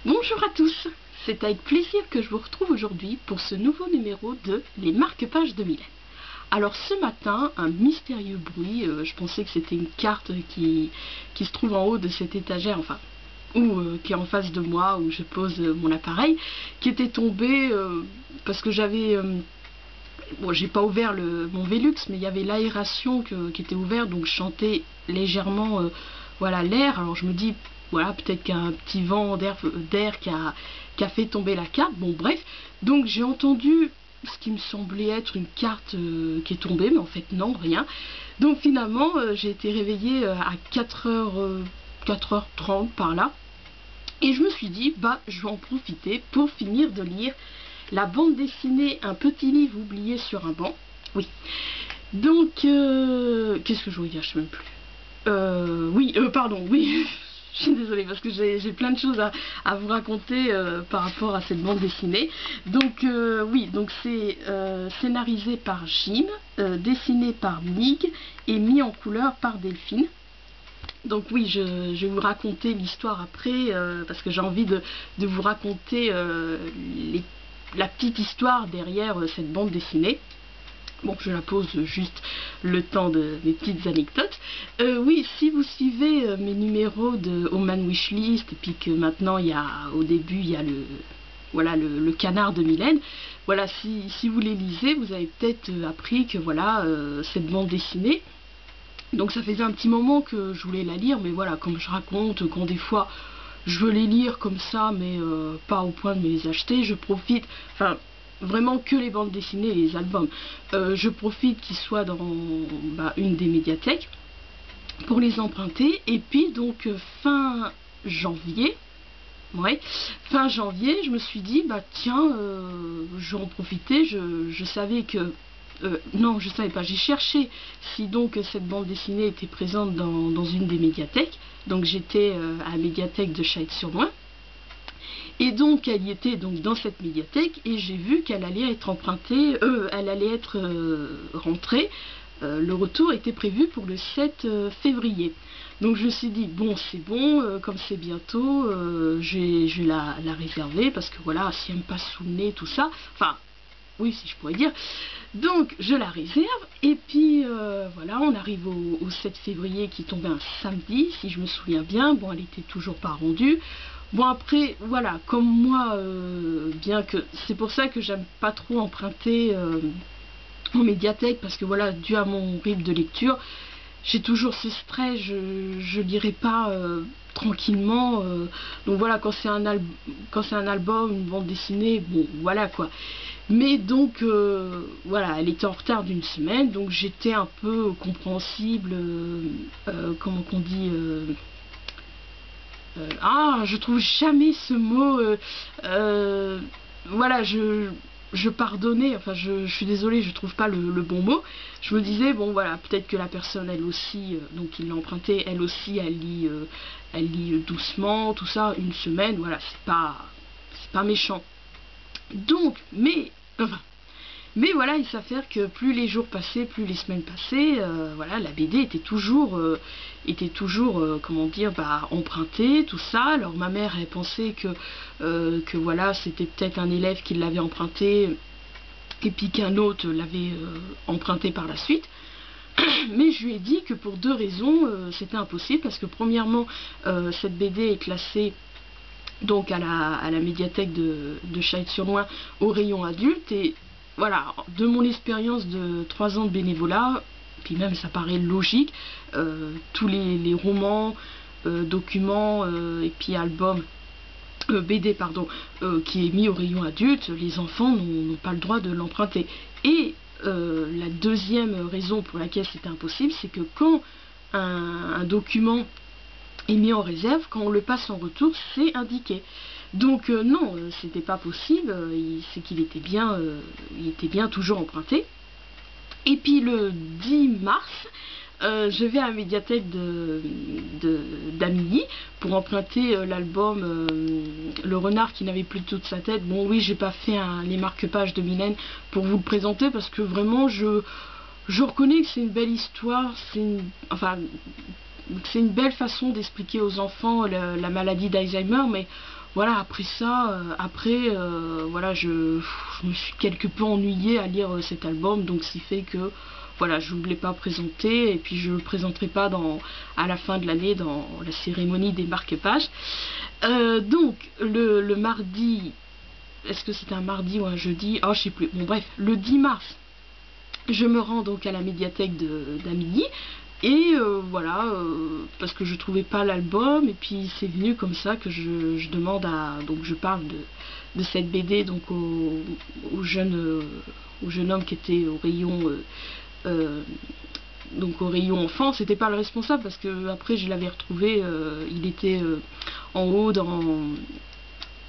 Bonjour à tous, c'est avec plaisir que je vous retrouve aujourd'hui pour ce nouveau numéro de Les marque-pages de Mylène. Alors ce matin, un mystérieux bruit, je pensais que c'était une carte qui se trouve en haut de cette étagère, enfin, ou qui est en face de moi, où je pose mon appareil, qui était tombée parce que j'avais... bon, j'ai pas ouvert mon Velux, mais il y avait l'aération qui était ouverte, donc je chantais légèrement voilà, l'air. Alors je me dis, voilà, peut-être qu'il y a un petit vent d'air qui a fait tomber la carte. Bon, bref, donc j'ai entendu ce qui me semblait être une carte qui est tombée, mais en fait non, rien. Donc finalement, j'ai été réveillée à 4h30 par là. Et je me suis dit, bah, je vais en profiter pour finir de lire la bande dessinée Un petit livre oublié sur un banc. Oui. Donc, qu'est-ce que je voulais dire? Je sais même plus. Oui, pardon, oui. Je suis désolée parce que j'ai plein de choses à vous raconter par rapport à cette bande dessinée. Donc, oui, donc c'est scénarisé par Jim, dessiné par Mig et mis en couleur par Delphine. Donc oui, je vais vous raconter l'histoire après, parce que j'ai envie de vous raconter la petite histoire derrière cette bande dessinée. Bon, je la pose juste le temps des petites anecdotes. Oui, si vous suivez mes numéros de Oman Wishlist, et puis que maintenant, au début, il y a le canard de Mylène. Voilà, si vous les lisez, vous avez peut-être appris que voilà, cette bande dessinée, donc ça faisait un petit moment que je voulais la lire, mais voilà, comme je raconte, quand des fois je veux les lire comme ça, mais pas au point de me les acheter, je profite, enfin vraiment que les bandes dessinées et les albums, je profite qu'ils soient dans une des médiathèques pour les emprunter. Et puis donc fin janvier, ouais, fin janvier, je me suis dit, bah tiens, je vais en profiter, je savais que... non, je savais pas, j'ai cherché si donc cette bande dessinée était présente dans une des médiathèques. Donc j'étais à la médiathèque de Chailly-sur-Loing. Et donc elle y était donc dans cette médiathèque et j'ai vu qu'elle allait être empruntée, elle allait être rentrée. Le retour était prévu pour le 7 février. Donc je me suis dit, bon c'est bon, comme c'est bientôt, je vais la réserver parce que voilà, si elle me passe sous le nez, tout ça, enfin, oui si je pourrais dire. Donc je la réserve et puis voilà, on arrive au 7 février qui tombait un samedi, si je me souviens bien. Bon, elle était toujours pas rendue. Bon après, voilà, comme moi, bien que... C'est pour ça que j'aime pas trop emprunter en médiathèque, parce que voilà, dû à mon rythme de lecture, j'ai toujours ce stress, je lirai pas tranquillement. Donc voilà, quand c'est un album, une bande dessinée, bon voilà quoi. Mais donc voilà, elle était en retard d'une semaine, donc j'étais un peu compréhensible, comment qu'on dit, je trouve jamais ce mot, voilà, je pardonnais, enfin je suis désolée, je trouve pas le bon mot. Je me disais, bon voilà, peut-être que la personne elle aussi, donc il l'a emprunté, elle aussi elle lit doucement, tout ça, une semaine, voilà, c'est pas méchant. Donc, mais voilà, il s'avère que plus les jours passaient, plus les semaines passaient, voilà, la BD était toujours, comment dire, empruntée, tout ça. Alors ma mère, elle pensait que voilà, c'était peut-être un élève qui l'avait emprunté, et puis qu'un autre l'avait emprunté par la suite. Mais je lui ai dit que pour deux raisons, c'était impossible, parce que premièrement, cette BD est classée donc à la médiathèque de Chailly-sur-Loing au rayon adulte, et voilà, de mon expérience de 3 ans de bénévolat, puis même ça paraît logique, tous les romans, documents et puis albums, BD pardon, qui est mis au rayon adulte, les enfants n'ont pas le droit de l'emprunter. Et la deuxième raison pour laquelle c'était impossible, c'est que quand un document est mis en réserve, quand on le passe en retour, c'est indiqué. Donc non, c'était pas possible, c'est qu'il était bien, il était bien toujours emprunté. Et puis le 10 mars, je vais à la médiathèque d'Amilly pour emprunter l'album Le renard qui n'avait plus toute sa tête. Bon oui, j'ai pas fait les marque-pages de Mylène pour vous le présenter, parce que vraiment je reconnais que c'est une belle histoire, c'est une belle façon d'expliquer aux enfants la maladie d'Alzheimer, mais voilà, après ça, voilà, je me suis quelque peu ennuyée à lire cet album, donc ce qui fait que voilà, je ne voulais pas présenter, et puis je ne le présenterai pas à la fin de l'année dans la cérémonie des marque-pages. Donc, le mardi, est-ce que c'était un mardi ou un jeudi? Oh, je sais plus. Bon, bref, le 10 mars, je me rends donc à la médiathèque d'Amélie. Et voilà, parce que je trouvais pas l'album, et puis c'est venu comme ça que je demande à... Donc je parle de cette BD donc au jeune homme qui était au rayon... donc au rayon enfant. C'était pas le responsable parce que après je l'avais retrouvé, il était en haut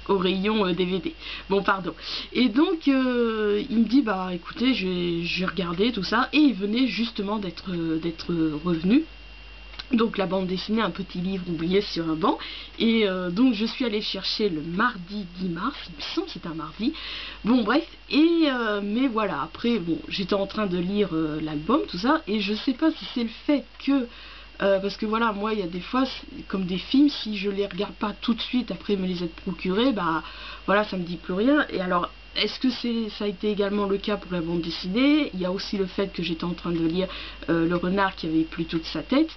au rayon DVD. Bon, pardon. Et donc, il me dit, bah écoutez, j'ai regardé tout ça, et il venait justement d'être revenu. Donc la bande dessinée, un petit livre oublié sur un banc. Et donc je suis allée chercher le mardi 10 mars, il me semble que c'est un mardi. Bon bref, et mais voilà, après, bon, j'étais en train de lire l'album, tout ça, et je sais pas si c'est le fait que... parce que voilà, moi il y a des fois, comme des films, si je les regarde pas tout de suite après me les être procurés, bah voilà, ça me dit plus rien. Et alors, est-ce que ça a été également le cas pour la bande dessinée? Il y a aussi le fait que j'étais en train de lire Le Renard qui avait plu toute sa tête.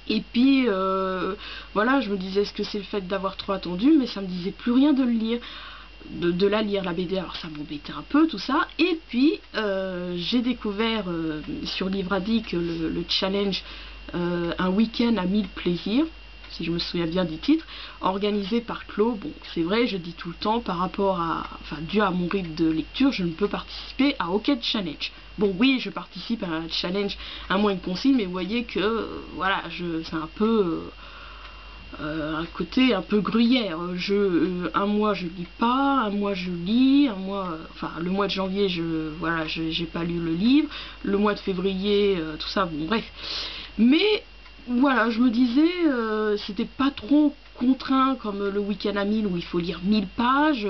Et puis voilà, je me disais, est-ce que c'est le fait d'avoir trop attendu? Mais ça me disait plus rien de le lire, de la lire, la BD. Alors ça m'embêtait un peu tout ça. Et puis j'ai découvert sur Livradic le challenge un week-end à 1000 plaisirs, si je me souviens bien du titre, organisé par Clos. Bon, c'est vrai, je dis tout le temps, par rapport à, enfin, dû à mon rythme de lecture, je ne peux participer à aucun challenge. Bon, oui, je participe à un challenge à moins de consigne, mais vous voyez que, voilà, c'est un peu un côté un peu gruyère. Un mois je lis pas, un mois je lis, un mois, enfin le mois de janvier, voilà, j'ai pas lu le livre, le mois de février, tout ça, bon bref. Mais voilà, je me disais, c'était pas trop contraint comme le week-end à 1000 où il faut lire 1000 pages.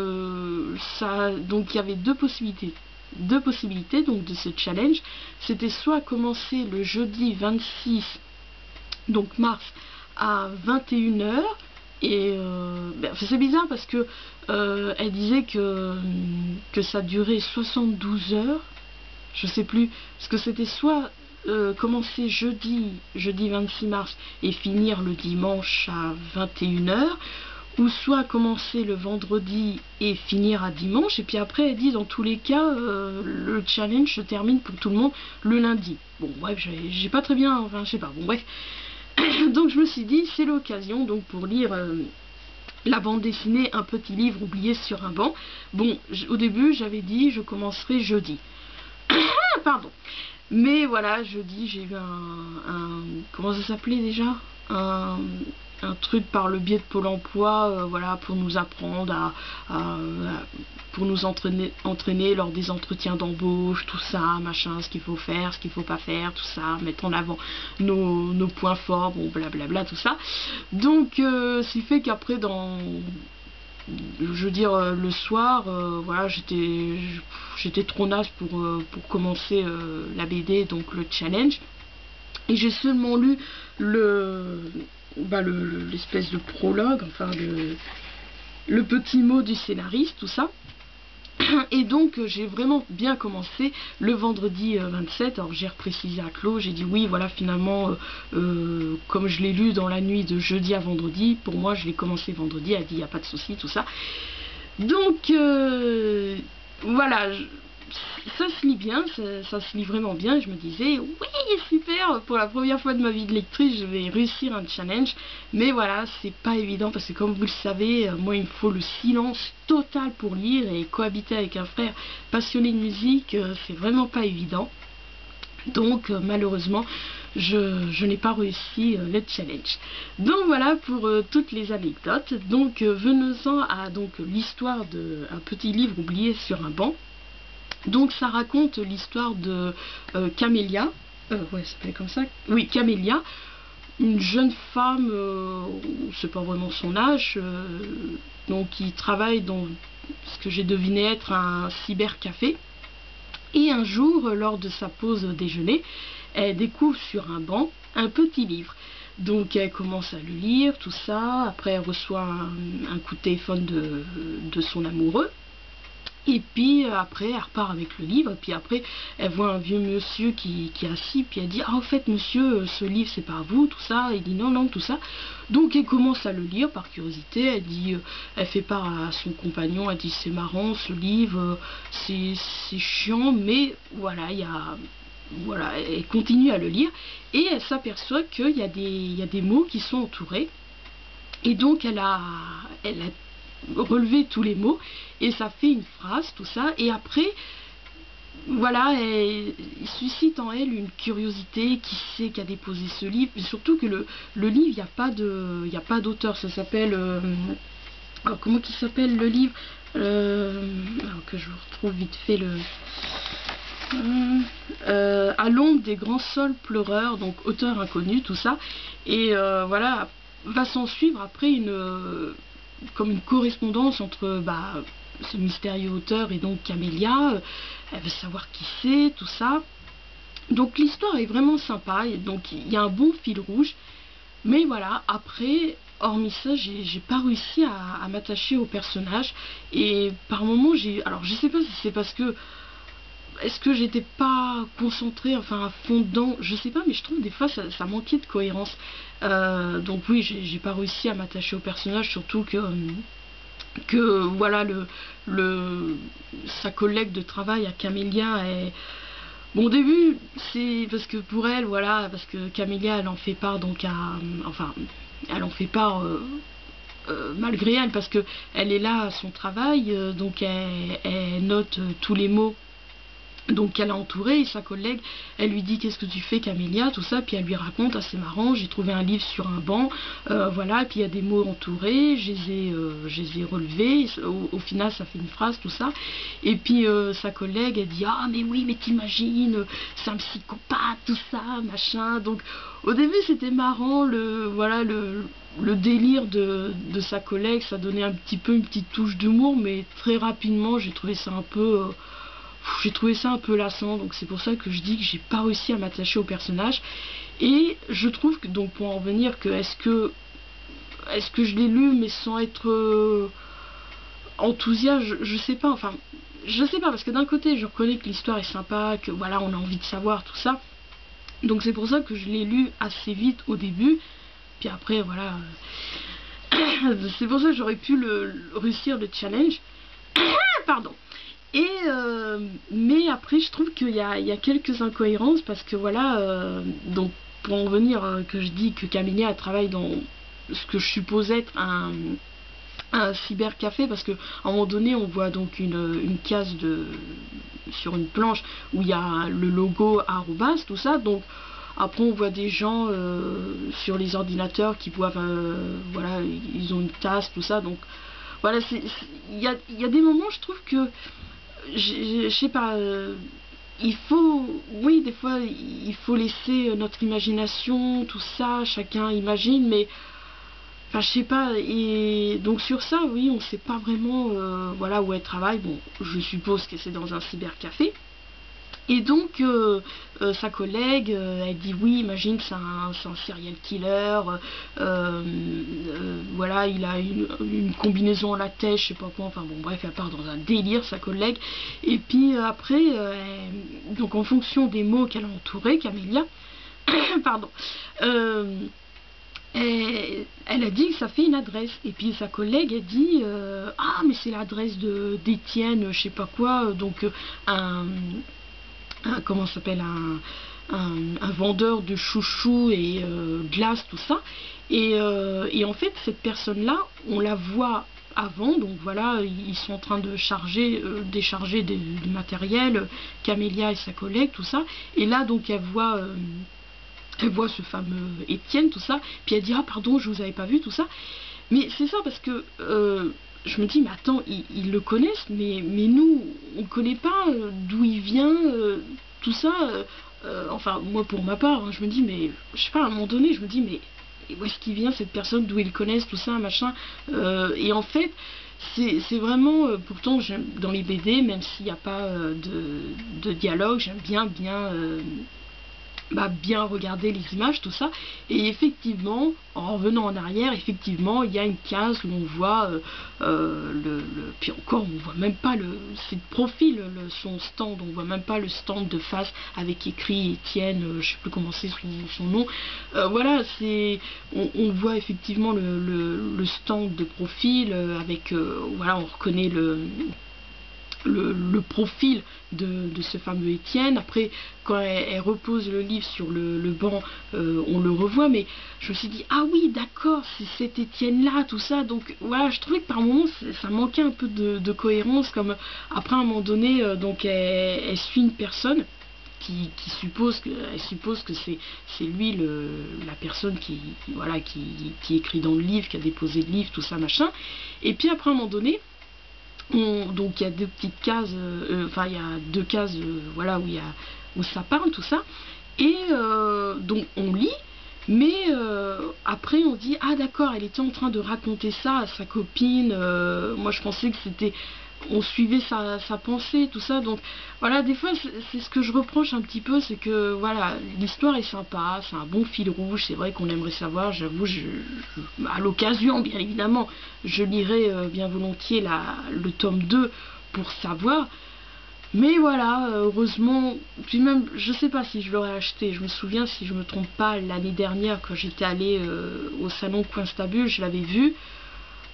Donc il y avait deux possibilités donc de ce challenge. C'était soit commencer le jeudi 26 donc mars à 21h, et c'est bizarre parce que elle disait que ça durait 72 heures, je sais plus, parce que c'était soit commencer jeudi 26 mars et finir le dimanche à 21h, ou soit commencer le vendredi et finir à dimanche. Et puis après elle dit dans tous les cas le challenge se termine pour tout le monde le lundi. Bon bref, j'ai pas très bien, enfin je sais pas, bon bref. Donc je me suis dit, c'est l'occasion donc pour lire la bande dessinée Un petit livre oublié sur un banc. Bon, au début j'avais dit je commencerai jeudi. Pardon. Mais voilà, jeudi j'ai eu comment ça s'appelait déjà, un truc par le biais de Pôle emploi, voilà, pour nous apprendre pour nous entraîner lors des entretiens d'embauche, tout ça, machin, ce qu'il faut faire, ce qu'il faut pas faire, tout ça, mettre en avant nos points forts, bon, blablabla, tout ça. Donc, ce qui fait qu'après, je veux dire, le soir, voilà, j'étais trop naze pour commencer la BD, donc le challenge. Et j'ai seulement lu l'espèce de prologue, enfin le petit mot du scénariste, tout ça. Et donc j'ai vraiment bien commencé le vendredi 27. Alors j'ai reprécisé à Claude, j'ai dit oui, voilà, finalement comme je l'ai lu dans la nuit de jeudi à vendredi, pour moi je l'ai commencé vendredi. Elle dit il n'y a pas de souci, tout ça. Donc voilà, ça se lit bien, ça se lit vraiment bien. Je me disais oui, super, pour la première fois de ma vie de lectrice je vais réussir un challenge. Mais voilà, c'est pas évident parce que comme vous le savez, moi il me faut le silence total pour lire, et cohabiter avec un frère passionné de musique, c'est vraiment pas évident. Donc malheureusement je n'ai pas réussi le challenge. Donc voilà pour toutes les anecdotes. Donc venons-en à l'histoire d'un petit livre oublié sur un banc. Donc ça raconte l'histoire de Camélia, ouais, ça s'appelait comme ça, oui, Camélia, une jeune femme, c'est pas vraiment son âge, donc qui travaille dans ce que j'ai deviné être un cybercafé. Et un jour, lors de sa pause déjeuner, elle découvre sur un banc un petit livre. Donc elle commence à le lire, tout ça. Après elle reçoit un coup de téléphone de son amoureux. Et puis après elle repart avec le livre. Et puis après elle voit un vieux monsieur qui est assis. Puis elle dit ah en fait monsieur ce livre c'est pas à vous, tout ça. Il dit non non tout ça. Donc elle commence à le lire par curiosité. Elle dit elle fait part à son compagnon. Elle dit c'est marrant ce livre, c'est chiant mais voilà il y a... Voilà, elle continue à le lire et elle s'aperçoit qu'il y a des mots qui sont entourés. Et donc elle a relevé tous les mots et ça fait une phrase, tout ça. Et après, voilà, il suscite en elle une curiosité, qui c'est qui a déposé ce livre. Et surtout que le livre, il n'y a pas d'auteur, ça s'appelle... comment qu'il s'appelle le livre alors que je vous retrouve vite fait le... à l'ombre des grands sols pleureurs, donc auteur inconnu, tout ça. Et voilà, va s'en suivre après comme une correspondance entre ce mystérieux auteur et donc Camélia. Elle veut savoir qui c'est, tout ça. Donc l'histoire est vraiment sympa, et donc il y a un bon fil rouge. Mais voilà, après, hormis ça, j'ai pas réussi à m'attacher au personnage. Et par moments, alors je sais pas si c'est parce que... Est-ce que j'étais pas concentrée, enfin à fond dedans, je sais pas, mais je trouve des fois ça manquait de cohérence. Donc oui, j'ai pas réussi à m'attacher au personnage, surtout que voilà sa collègue de travail à Camélia est... Bon, au début, c'est parce que pour elle, voilà, parce que Camélia elle en fait part donc enfin, elle en fait part malgré elle, parce que elle est là à son travail, donc elle note tous les mots donc qu'elle a entouré, et sa collègue elle lui dit qu'est-ce que tu fais Camélia, tout ça, puis elle lui raconte, ah c'est marrant, j'ai trouvé un livre sur un banc, voilà, et puis il y a des mots entourés, je les ai relevés, au final ça fait une phrase, tout ça. Et puis sa collègue elle dit ah mais oui mais t'imagines, c'est un psychopathe, tout ça, machin. Donc au début c'était marrant, voilà le délire de sa collègue, ça donnait un petit peu une petite touche d'humour, mais très rapidement j'ai trouvé ça un peu lassant. Donc c'est pour ça que je dis que j'ai pas réussi à m'attacher au personnage. Et je trouve que, donc pour en revenir, que est-ce que je l'ai lu mais sans être enthousiaste, je sais pas, enfin je sais pas, parce que d'un côté je reconnais que l'histoire est sympa, que voilà on a envie de savoir tout ça, donc c'est pour ça que je l'ai lu assez vite au début, puis après voilà c'est pour ça que j'aurais pu réussir le challenge. Pardon. Et mais après je trouve qu'il y a quelques incohérences, parce que voilà, donc pour en venir, que je dis que Camélia travaille dans ce que je suppose être un cybercafé, parce qu'à un moment donné on voit donc une case sur une planche où il y a le logo arrobas, tout ça. Donc après on voit des gens sur les ordinateurs qui boivent, voilà, ils ont une tasse, tout ça. Donc voilà, il y a des moments je trouve que je sais pas, il faut, oui des fois il faut laisser notre imagination, tout ça, chacun imagine, mais enfin je sais pas. Et donc sur ça oui on sait pas vraiment voilà où elle travaille. Bon, je suppose que c'est dans un cybercafé. Et donc sa collègue elle dit oui, imagine, c'est un serial killer, voilà, il a une combinaison à la tête, je sais pas quoi, enfin bon bref, elle part dans un délire sa collègue. Et puis après donc en fonction des mots qu'elle a entourés, Camélia pardon, elle a dit que ça fait une adresse. Et puis sa collègue a dit ah mais c'est l'adresse d'Étienne je sais pas quoi, donc comment ça s'appelle, un vendeur de chouchous et glace, tout ça. Et en fait cette personne là on la voit avant, donc voilà, ils sont en train de décharger du matériel, Camélia et sa collègue, tout ça. Et là donc elle voit ce fameux Étienne, tout ça, puis elle dit ah pardon je vous avais pas vu, tout ça. Mais c'est ça, parce que je me dis mais attends, ils le connaissent, mais nous on connaît pas d'où il vient, tout ça, enfin moi pour ma part hein, je me dis mais je sais pas, à un moment donné je me dis mais où est-ce qu'il vient cette personne, d'où ils le connaissent, tout ça, machin. Et en fait c'est vraiment pourtant j'aime dans les BD, même s'il n'y a pas de dialogue, j'aime bien bah, bien regarder les images, tout ça. Et effectivement, en revenant en arrière, effectivement, il y a une case où on voit puis encore, on voit même pas c'est de profil, son stand, on voit même pas le stand de face avec écrit Étienne, je sais plus comment c'est son nom. Voilà, on voit effectivement le stand de profil avec, voilà, on reconnaît le profil de ce fameux Étienne. Après, quand elle repose le livre sur le banc, on le revoit, mais je me suis dit, ah oui, d'accord, c'est cet Étienne-là, tout ça. Donc voilà, je trouvais que par moments, ça manquait un peu de cohérence, comme après, à un moment donné, donc elle suit une personne qui suppose que c'est lui la personne voilà, qui écrit dans le livre, qui a déposé le livre, tout ça, machin. Et puis après, à un moment donné, donc il y a deux petites cases, enfin il y a deux cases, voilà, où ça parle, tout ça. Et donc on lit, mais après on dit, ah d'accord, elle était en train de raconter ça à sa copine. Moi je pensais que c'était, on suivait sa pensée, tout ça. Donc voilà, des fois c'est ce que je reproche un petit peu, c'est que voilà, l'histoire est sympa, c'est un bon fil rouge, c'est vrai qu'on aimerait savoir. J'avoue, à l'occasion, bien évidemment, je lirai bien volontiers le tome 2 pour savoir. Mais voilà, heureusement, puis même, je sais pas si je l'aurais acheté. Je me souviens, si je me trompe pas, l'année dernière, quand j'étais allée au salon Coinstabule, je l'avais vu.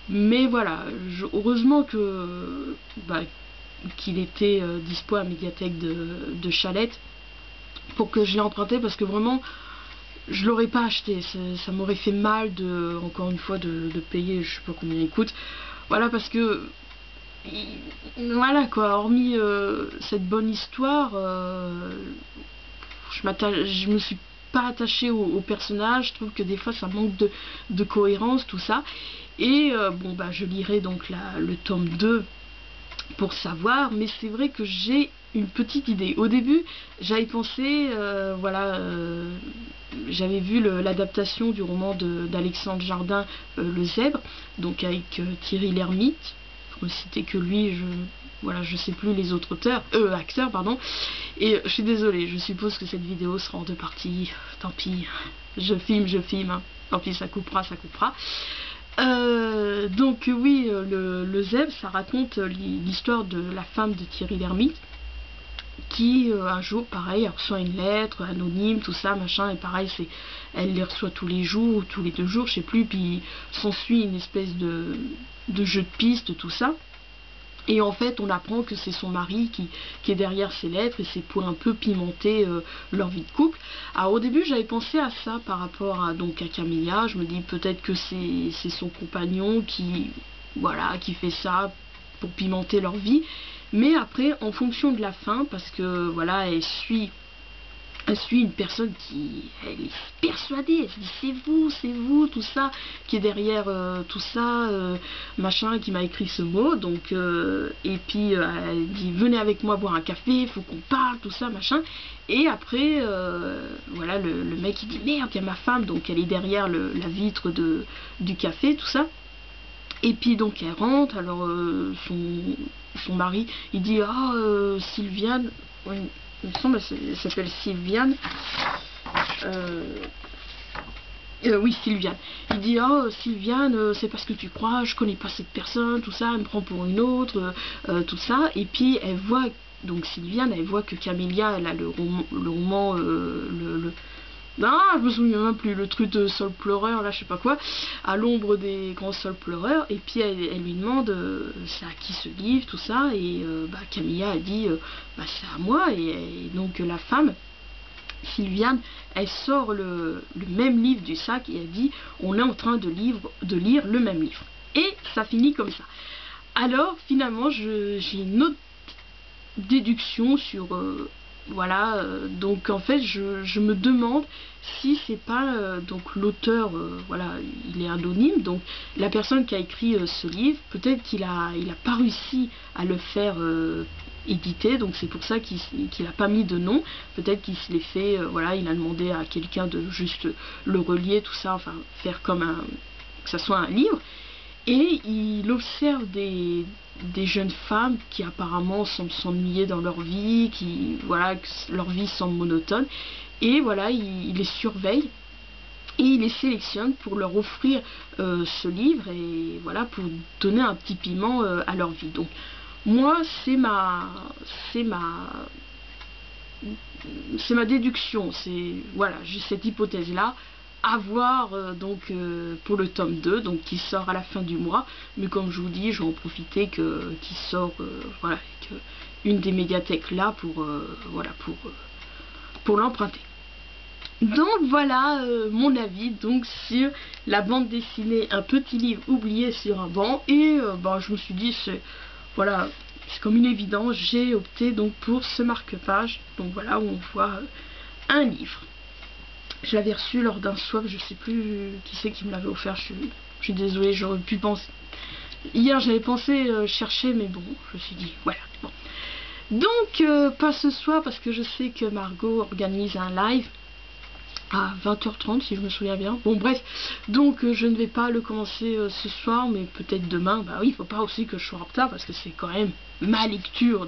Mais voilà, heureusement bah, qu'il était dispo à Médiathèque de Chalette pour que je l'ai emprunté, parce que vraiment, je l'aurais pas acheté. Ça m'aurait fait mal, encore une fois, de payer, je sais pas combien il coûte. Voilà, parce que voilà quoi, hormis cette bonne histoire, je me suis pas attachée au personnage. Je trouve que des fois ça manque de cohérence, tout ça. Et bon bah je lirai donc le tome 2 pour savoir, mais c'est vrai que j'ai une petite idée. Au début j'avais pensé, voilà, j'avais vu l'adaptation du roman d'Alexandre Jardin, Le Zèbre, donc avec Thierry Lhermitte. Pour ne citer que lui, voilà, je sais plus les autres acteurs, pardon. Et je suis désolée, je suppose que cette vidéo sera en deux parties. Tant pis, je filme, hein. Tant pis, ça coupera, ça coupera. Donc oui, le Zèbre, ça raconte l'histoire de la femme de Thierry Lhermitte, qui un jour, pareil, elle reçoit une lettre anonyme, tout ça, machin, et pareil, elle les reçoit tous les jours, ou tous les 2 jours, je sais plus, puis s'ensuit une espèce de jeu de piste, tout ça. Et en fait, on apprend que c'est son mari qui est derrière ces lettres, et c'est pour un peu pimenter leur vie de couple. Alors au début, j'avais pensé à ça par rapport à Camélia. Je me dis peut-être que c'est son compagnon voilà, qui fait ça pour pimenter leur vie. Mais après, en fonction de la fin, parce que voilà, elle suit une personne elle est persuadée, elle se dit c'est vous, tout ça, qui est derrière tout ça, machin, qui m'a écrit ce mot, donc, et puis elle dit venez avec moi boire un café, il faut qu'on parle, tout ça, machin, et après, voilà, le mec il dit merde, il y a ma femme, donc elle est derrière la vitre du café, tout ça. Et puis donc elle rentre, alors son mari, il dit ah Sylviane, oui, il me semble qu'elle s'appelle Sylviane, oui Sylviane, il dit ah Sylviane, c'est parce que tu crois, je connais pas cette personne, tout ça, elle me prend pour une autre, tout ça, et puis elle voit, donc Sylviane, elle voit que Camélia, elle a le roman, non, je me souviens même plus, le truc de Sol pleureur, là, je sais pas quoi, à l'ombre des grands sols pleureurs, et puis elle lui demande c'est à qui ce livre, tout ça, et bah, Camilla a dit bah, c'est à moi, et donc la femme, Sylviane, elle sort le même livre du sac, et elle dit on est en train de lire le même livre. Et ça finit comme ça. Alors, finalement, j'ai une autre déduction sur voilà, donc en fait je me demande si c'est pas donc l'auteur, voilà, il est anonyme, donc la personne qui a écrit ce livre, peut-être qu'il a pas réussi à le faire éditer, donc c'est pour ça qu'il a pas mis de nom, peut-être qu'il se l'est fait, voilà, il a demandé à quelqu'un de juste le relier, tout ça, enfin faire comme que ça soit un livre. Et il observe des jeunes femmes qui apparemment semblent s'ennuyer dans leur vie, qui, voilà, que leur vie semble monotone. et voilà, il les surveille et il les sélectionne pour leur offrir ce livre, et voilà, pour donner un petit piment à leur vie. Donc moi, c'est ma déduction, c'est voilà, j'ai cette hypothèse là à voir pour le tome 2, donc qui sort à la fin du mois. Mais comme je vous dis, je vais en profiter qu'il sort voilà, avec une des médiathèques là pour voilà, pour l'emprunter. Donc voilà mon avis donc sur la bande dessinée Un petit livre oublié sur un banc. Et je me suis dit, voilà, c'est comme une évidence, j'ai opté donc pour ce marque-page, donc voilà, où on voit un livre. Je l'avais reçu lors d'un swap, je sais plus qui c'est qui me l'avait offert, je suis désolée, j'aurais pu penser. Hier j'avais pensé chercher, mais bon, je me suis dit, voilà, bon. Donc, pas ce soir, parce que je sais que Margot organise un live à 20h30 si je me souviens bien. Bon bref, donc je ne vais pas le commencer ce soir, mais peut-être demain. Bah oui, il faut pas aussi que je sois en retard, parce que c'est quand même ma lecture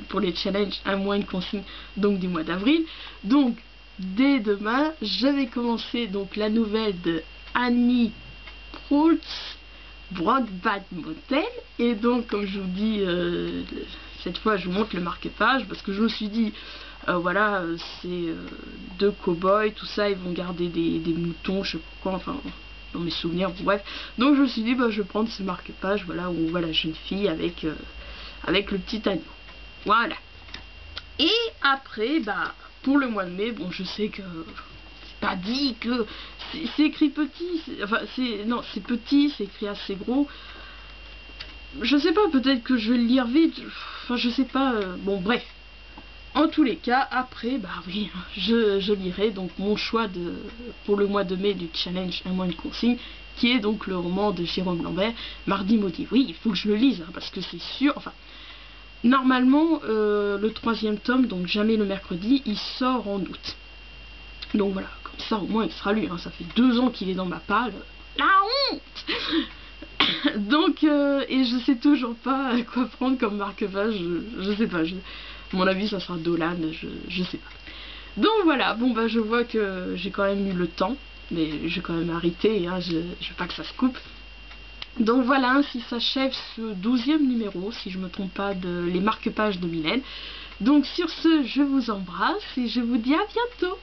pour les challenges un mois une consigne, donc du mois d'avril. Donc dès demain, je vais commencer donc la nouvelle de Annie Proulx, Brokeback Mountain. Et donc comme je vous dis, cette fois je vous montre le marque-page, parce que je me suis dit voilà, c'est deux cow-boys, tout ça, ils vont garder des moutons, je sais pas quoi, enfin dans mes souvenirs, bon, bref. Donc je me suis dit, je vais prendre ce marque-page, voilà, où on voit la jeune fille avec le petit agneau, voilà. Et après, pour le mois de mai, bon, je sais que c'est pas dit que c'est écrit petit, enfin non, c'est petit, c'est écrit assez gros. Je sais pas, peut-être que je vais le lire vite, enfin je sais pas, bon bref. En tous les cas, après, oui, je lirai donc mon choix pour le mois de mai du challenge Un mois une consigne, qui est donc le roman de Jérôme Lambert, Mardi maudit. Oui, il faut que je le lise, parce que c'est sûr, enfin, normalement, le 3e tome, donc Jamais le mercredi, il sort en août. Donc voilà, comme ça au moins il sera lu, ça fait 2 ans qu'il est dans ma palle. La honte. Donc, et je sais toujours pas quoi prendre comme marque-page, je sais pas, à mon avis ça sera Dolan, je sais pas. Donc voilà, bon je vois que j'ai quand même eu le temps, mais j'ai quand même arrêté, je veux pas que ça se coupe. Donc voilà, ainsi s'achève ce 12e numéro, si je me trompe pas, de les marque-pages de Mylène. Donc sur ce, je vous embrasse et je vous dis à bientôt.